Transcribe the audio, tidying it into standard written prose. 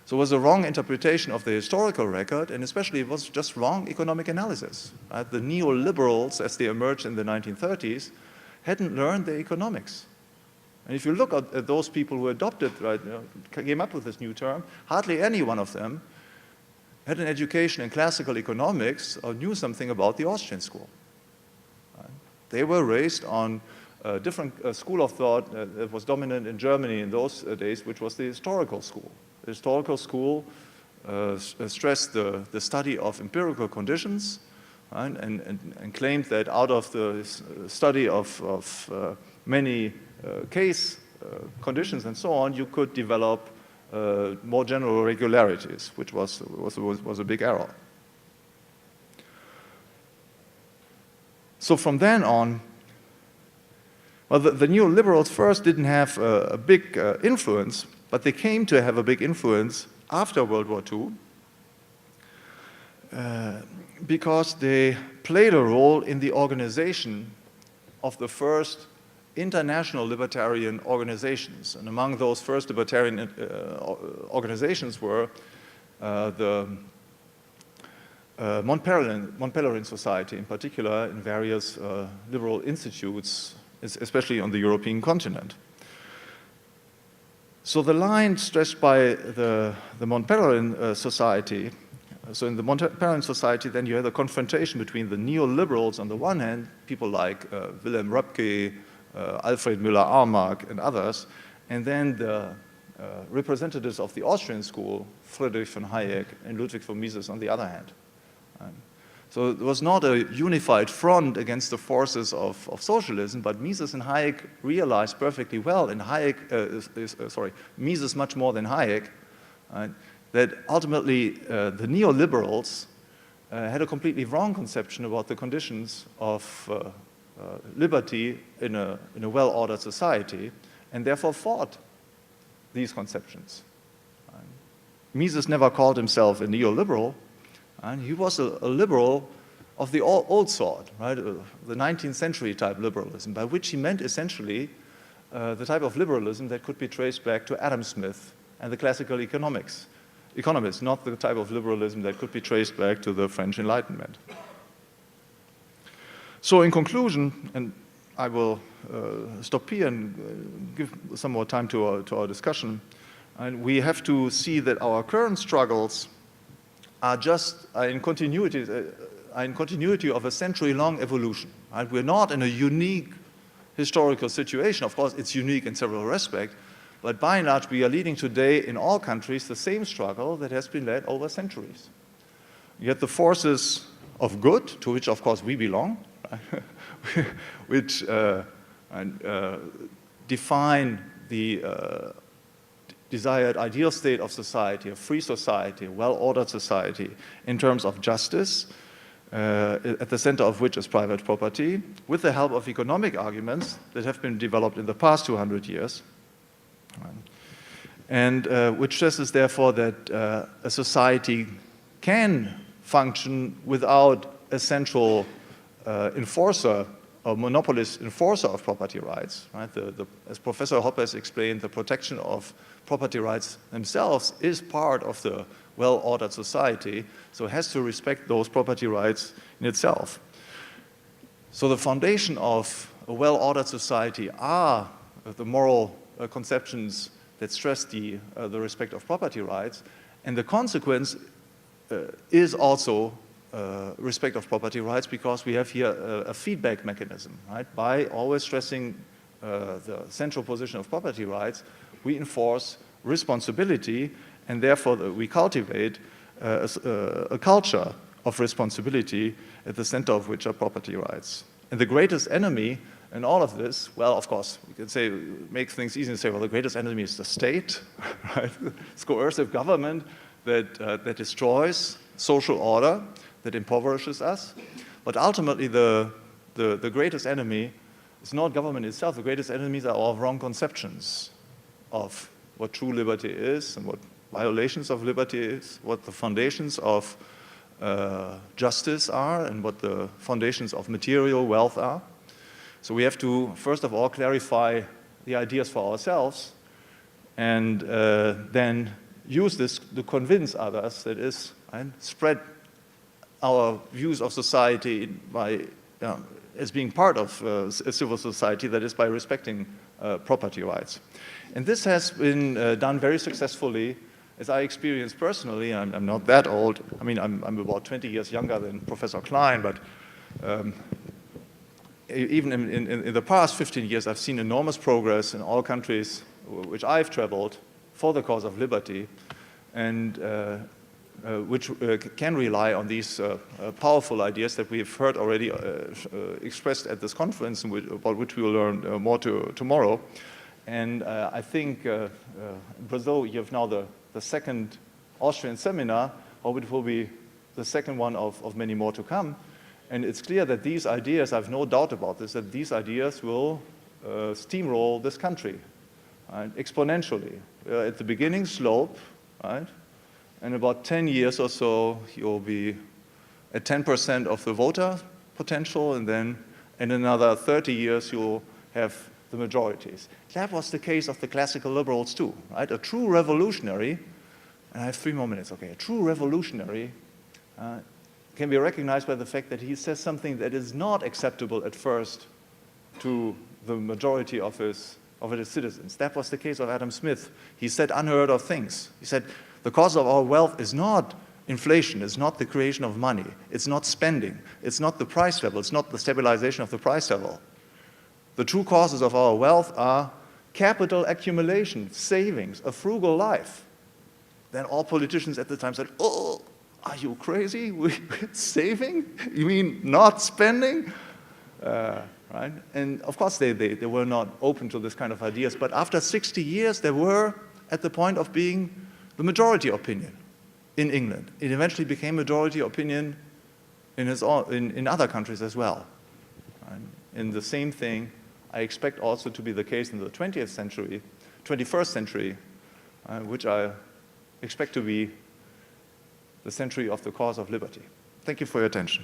So it was a wrong interpretation of the historical record, and especially it was just wrong economic analysis. Right? The neoliberals, as they emerged in the 1930s, hadn't learned the economics. And if you look at those people who adopted, right, came up with this new term, hardly any one of them had an education in classical economics or knew something about the Austrian school. Right? They were raised on a different school of thought that was dominant in Germany in those days, which was the historical school. The historical school stressed the study of empirical conditions, right, and claimed that out of the study of many case conditions and so on, you could develop more general regularities, which was a big error. So from then on, well, the neoliberals first didn't have a big influence, but they came to have a big influence after World War II because they played a role in the organization of the first international libertarian organizations. And among those first libertarian organizations were the Mont Pelerin Society in particular, in various liberal institutes, especially on the European continent. So the line stretched by the Mont Pelerin Society, so in the Mont Pelerin Society, then you had a confrontation between the neoliberals on the one hand, people like Wilhelm Röpke, Alfred Müller-Armack, and others, and then the representatives of the Austrian school, Friedrich von Hayek and Ludwig von Mises on the other hand. So it was not a unified front against the forces of socialism, but Mises and Hayek realized perfectly well, and Mises much more than Hayek, that ultimately the neoliberals had a completely wrong conception about the conditions of liberty in a well-ordered society, and therefore fought these conceptions. Mises never called himself a neoliberal, and he was a liberal of the old sort, right? The 19th century type liberalism, by which he meant essentially the type of liberalism that could be traced back to Adam Smith and the classical economists, not the type of liberalism that could be traced back to the French Enlightenment. So in conclusion, and I will stop here and give some more time to our discussion, and we have to see that our current struggles are in continuity of a century-long evolution. Right? We're not in a unique historical situation. Of course, it's unique in several respects, but by and large, we are leading today in all countries the same struggle that has been led over centuries. Yet the forces of good, to which of course we belong, which define the desired ideal state of society, a free society, a well-ordered society, in terms of justice, at the center of which is private property, with the help of economic arguments that have been developed in the past 200 years, and which stresses, therefore, that a society can function without a central enforcer, a monopolist enforcer of property rights. Right? As Professor Hoppe has explained, the protection of property rights themselves is part of the well-ordered society, so it has to respect those property rights in itself. So the foundation of a well-ordered society are the moral conceptions that stress the respect of property rights, and the consequence is also respect of property rights, because we have here a feedback mechanism, right? By always stressing the central position of property rights, we enforce responsibility, and therefore we cultivate a culture of responsibility at the center of which are property rights. And the greatest enemy in all of this, well, of course, we can say, make things easy to say, well, the greatest enemy is the state, right? It's coercive government that destroys social order, that impoverishes us. But ultimately, the greatest enemy is not government itself. The greatest enemies are our wrong conceptions of what true liberty is and what violations of liberty is, what the foundations of justice are, and what the foundations of material wealth are. So we have to, first of all, clarify the ideas for ourselves, and then use this to convince others, that is, and spread our views of society by, as being part of a civil society, that is, by respecting property rights. And this has been done very successfully, as I experienced personally. I'm not that old. I mean, I'm about 20 years younger than Professor Klein, but even in the past 15 years, I've seen enormous progress in all countries which I've traveled for the cause of liberty, and which can rely on these powerful ideas that we've heard already expressed at this conference, about which we will learn more tomorrow. And I think in Brazil, you have now the second Austrian seminar, which will be the second one of many more to come. And it's clear that these ideas, I have no doubt about this, that these ideas will steamroll this country, right, exponentially. At the beginning, slope, right? In about 10 years or so, you'll be at 10% of the voter potential, and then in another 30 years, you'll have the majorities. That was the case of the classical liberals too, right? A true revolutionary, and I have 3 more minutes, okay, a true revolutionary can be recognized by the fact that he says something that is not acceptable at first to the majority of his citizens. That was the case of Adam Smith. He said unheard of things. He said, the cause of our wealth is not inflation, it's not the creation of money, it's not spending, it's not the price level, it's not the stabilization of the price level. The true causes of our wealth are capital accumulation, savings, a frugal life. Then all politicians at the time said, oh, are you crazy? We're saving? You mean not spending? Right? And of course they were not open to this kind of ideas, but after 60 years they were at the point of being the majority opinion in England. It eventually became majority opinion in other countries as well. Right? And the same thing I expect also to be the case in the 21st century, which I expect to be the century of the cause of liberty. Thank you for your attention.